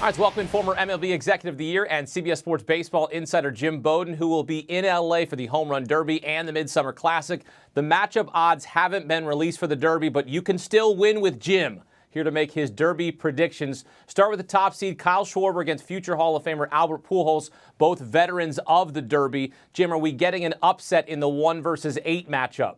All right, let's welcome in former MLB Executive of the Year and CBS Sports Baseball insider Jim Bowden, who will be in L.A. for the Home Run Derby and the Midsummer Classic. The matchup odds haven't been released for the Derby, but you can still win with Jim. Here to make his Derby predictions. Start with the top seed, Kyle Schwarber against future Hall of Famer Albert Pujols, both veterans of the Derby. Jim, are we getting an upset in the 1 versus 8 matchup?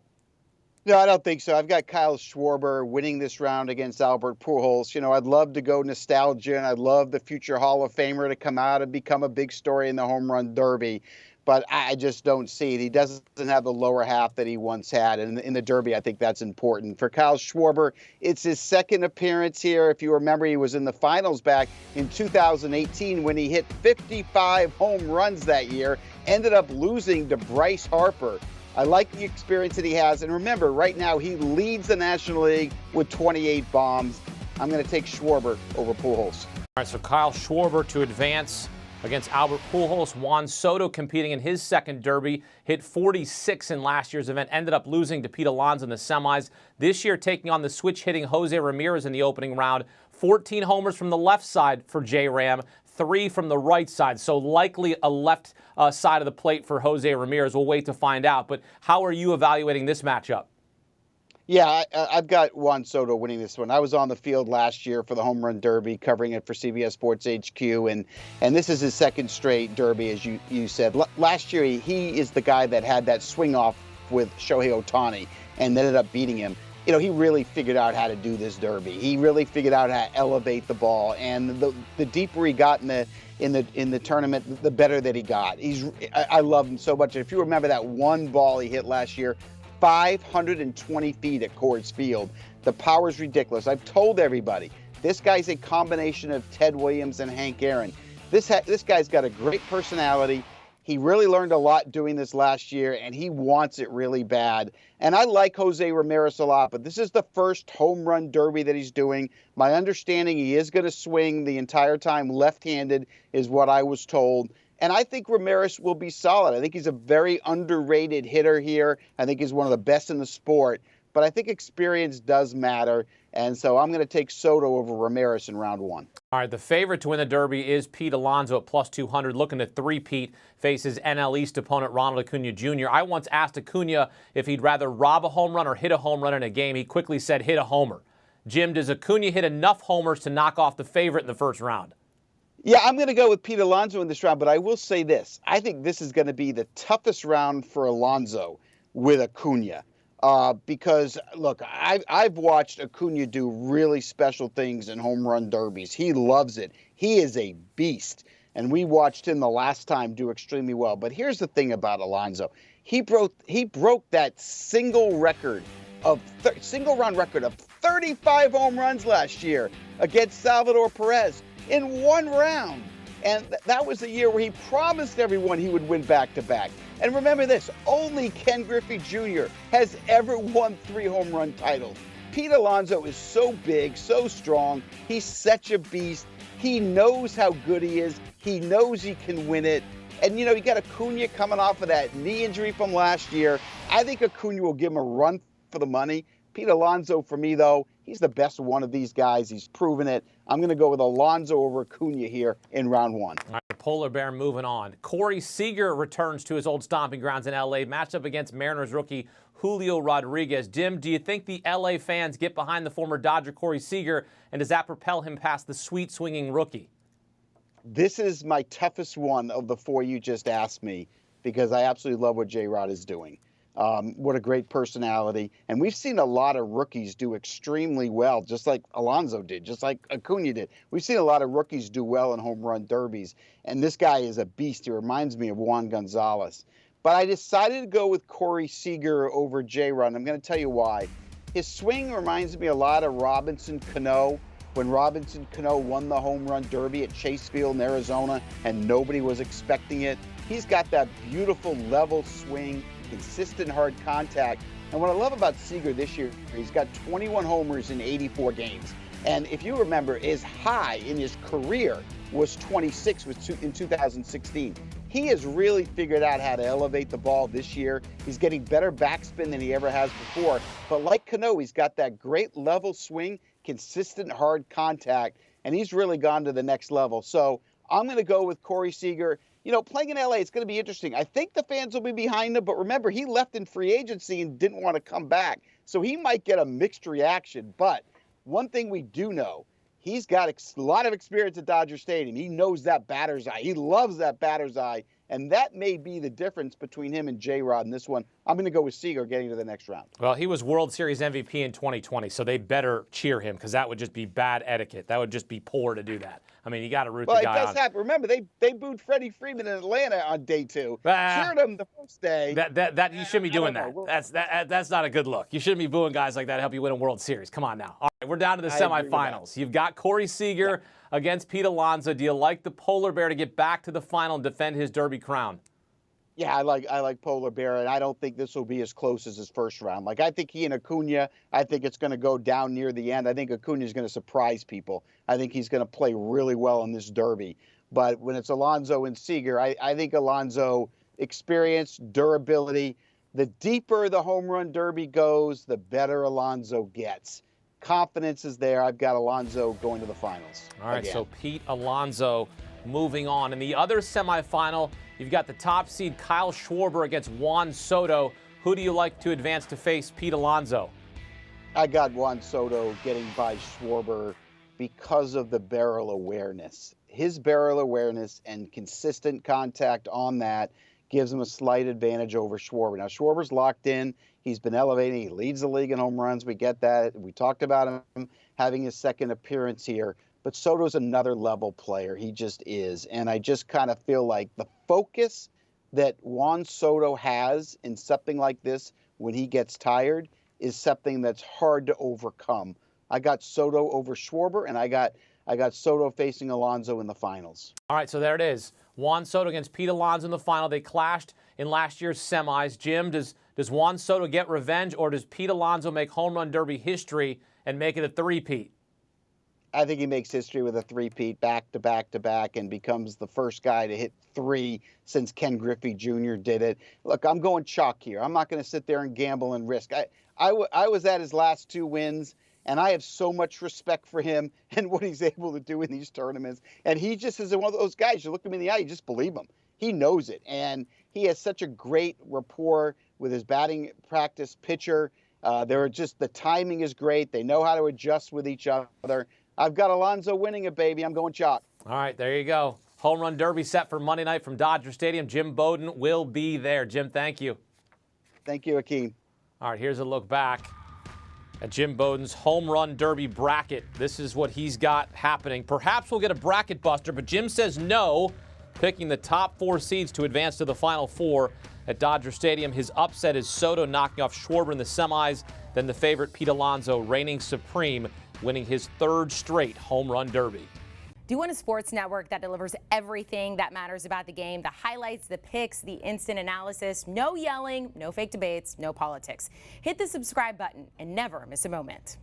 No, I don't think so. I've got Kyle Schwarber winning this round against Albert Pujols. You know, I'd love to go nostalgia, and I'd love the future Hall of Famer to come out and become a big story in the Home Run Derby. But I just don't see it. He doesn't have the lower half that he once had. And in the Derby, I think that's important. For Kyle Schwarber, it's his second appearance here. If you remember, he was in the finals back in 2018 when he hit 55 home runs that year, ended up losing to Bryce Harper. I like the experience that he has. And remember, right now, he leads the National League with 28 bombs. I'm going to take Schwarber over Pujols. All right, so Kyle Schwarber to advance against Albert Pujols. Juan Soto competing in his second Derby, hit 46 in last year's event, ended up losing to Pete Alonso in the semis. This year taking on the switch-hitting Jose Ramirez in the opening round. 14 homers from the left side for J-Ram, 3 from the right side. So likely a left side of the plate for Jose Ramirez. We'll wait to find out. But how are you evaluating this matchup? Yeah, I've got Juan Soto winning this one. I was on the field last year for the Home Run Derby, covering it for CBS Sports HQ, and this is his second straight Derby, as you said. Last year, he is the guy that had that swing off with Shohei Ohtani and ended up beating him. You know, he really figured out how to do this Derby. He really figured out how to elevate the ball, and the deeper he got in the tournament, the better that he got. I love him so much. If you remember that one ball he hit last year, 520 feet at Coors Field. The power's ridiculous. I've told everybody, this guy's a combination of Ted Williams and Hank Aaron. This guy's got a great personality. He really learned a lot doing this last year, and he wants it really bad. And I like Jose Ramirez a lot, but this is the first Home Run Derby that he's doing. My understanding, he is going to swing the entire time left-handed, is what I was told. And I think Ramirez will be solid. I think he's a very underrated hitter here. I think he's one of the best in the sport. But I think experience does matter. And so I'm going to take Soto over Ramirez in round 1. All right, the favorite to win the Derby is Pete Alonso at plus 200, looking to three-peat, faces NL East opponent Ronald Acuna Jr. I once asked Acuna if he'd rather rob a home run or hit a home run in a game. He quickly said hit a homer. Jim, does Acuna hit enough homers to knock off the favorite in the first round? Yeah, I'm going to go with Pete Alonso in this round, but I will say this. I think this is going to be the toughest round for Alonso with Acuna. Because, look, I've watched Acuna do really special things in home run derbies. He loves it. He is a beast. And we watched him the last time do extremely well. But here's the thing about Alonso. He broke that single run record of 35 home runs last year against Salvador Perez in one round. And that was the year where he promised everyone he would win back-to-back. And remember this, only Ken Griffey Jr. has ever won 3 home run titles. Pete Alonso is so big, so strong. He's such a beast. He knows how good he is. He knows he can win it. And, you know, you got Acuna coming off of that knee injury from last year. I think Acuna will give him a run for the money. Pete Alonso, for me, though, he's the best one of these guys. He's proven it. I'm going to go with Alonso over Acuna here in round 1. All right, Polar Bear moving on. Corey Seager returns to his old stomping grounds in L.A., matched up against Mariners rookie Julio Rodriguez. Jim, do you think the L.A. fans get behind the former Dodger Corey Seager, and does that propel him past the sweet-swinging rookie? This is my toughest one of the 4 you just asked me because I absolutely love what J-Rod is doing. What a great personality. And we've seen a lot of rookies do extremely well, just like Alonso did, just like Acuna did. We've seen a lot of rookies do well in home run derbies. And this guy is a beast. He reminds me of Juan Gonzalez. But I decided to go with Corey Seager over J-Rod. I'm going to tell you why. His swing reminds me a lot of Robinson Cano. When Robinson Cano won the home run derby at Chase Field in Arizona and nobody was expecting it. He's got that beautiful level swing, consistent hard contact. And what I love about Seager this year, he's got 21 homers in 84 games. And if you remember, his high in his career was 26 in 2016. He has really figured out how to elevate the ball this year. He's getting better backspin than he ever has before. But like Cano, he's got that great level swing, consistent hard contact. and he's really gone to the next level. So I'm going to go with Corey Seager. You know, playing in LA, it's going to be interesting. I think the fans will be behind him, but remember, he left in free agency and didn't want to come back. So he might get a mixed reaction. But one thing we do know, he's got a lot of experience at Dodger Stadium. He knows that batter's eye. He loves that batter's eye. And that may be the difference between him and J-Rod in this one. I'm going to go with Seager getting to the next round. Well, he was World Series MVP in 2020, so they better cheer him because that would just be bad etiquette. That would just be poor to do that. I mean, you got to root the guy on. Well, it does happen. Remember, they booed Freddie Freeman in Atlanta on day 2. Cheered him the first day. That you shouldn't be doing that. That's not a good look. You shouldn't be booing guys like that to help you win a World Series. Come on now. All right, we're down to the semifinals. You've got Corey Seager against Pete Alonso. Do you like the Polar Bear to get back to the final and defend his Derby crown? Yeah, I like Polar Bear, and I don't think this will be as close as his first round. Like, I think he and Acuna, I think it's going to go down near the end. I think Acuna is going to surprise people. I think he's going to play really well in this Derby. But when it's Alonso and Seager, I think Alonso experience, durability. The deeper the home run Derby goes, the better Alonso gets. Confidence is there. I've got Alonso going to the finals. All right, so Pete Alonso moving on. In the other semifinal, you've got the top seed Kyle Schwarber against Juan Soto. Who do you like to advance to face Pete Alonso? I got Juan Soto getting by Schwarber because of the barrel awareness. His barrel awareness and consistent contact on that gives him a slight advantage over Schwarber. Now, Schwarber's locked in. He's been elevating. He leads the league in home runs. We get that. We talked about him having his second appearance here. But Soto's another level player. He just is. And I just kind of feel like the focus that Juan Soto has in something like this when he gets tired is something that's hard to overcome. I got Soto over Schwarber, and I got Soto facing Alonso in the finals. All right, so there it is. Juan Soto against Pete Alonso in the final. They clashed in last year's semis. Jim, does Juan Soto get revenge, or does Pete Alonso make home run derby history and make it a three-peat? I think he makes history with a three-peat back to back to back and becomes the first guy to hit 3 since Ken Griffey Jr. did it. Look, I'm going chalk here. I'm not going to sit there and gamble and risk. I was at his last 2 wins, and I have so much respect for him and what he's able to do in these tournaments. And he just is one of those guys, you look him in the eye, you just believe him. He knows it. And he has such a great rapport with his batting practice pitcher. The timing is great. They know how to adjust with each other. I've got Alonso winning it, baby. I'm going chalk. All right, there you go. Home run derby set for Monday night from Dodger Stadium. Jim Bowden will be there. Jim, thank you. Thank you, Akeem. All right, here's a look back at Jim Bowden's home run derby bracket. This is what he's got happening. Perhaps we'll get a bracket buster, but Jim says no, picking the top 4 seeds to advance to the Final Four at Dodger Stadium. His upset is Soto knocking off Schwarber in the semis, then the favorite Pete Alonso reigning supreme, winning his 3rd straight home run derby. Do you want a sports network that delivers everything that matters about the game? The highlights, the picks, the instant analysis, no yelling, no fake debates, no politics. Hit the subscribe button and never miss a moment.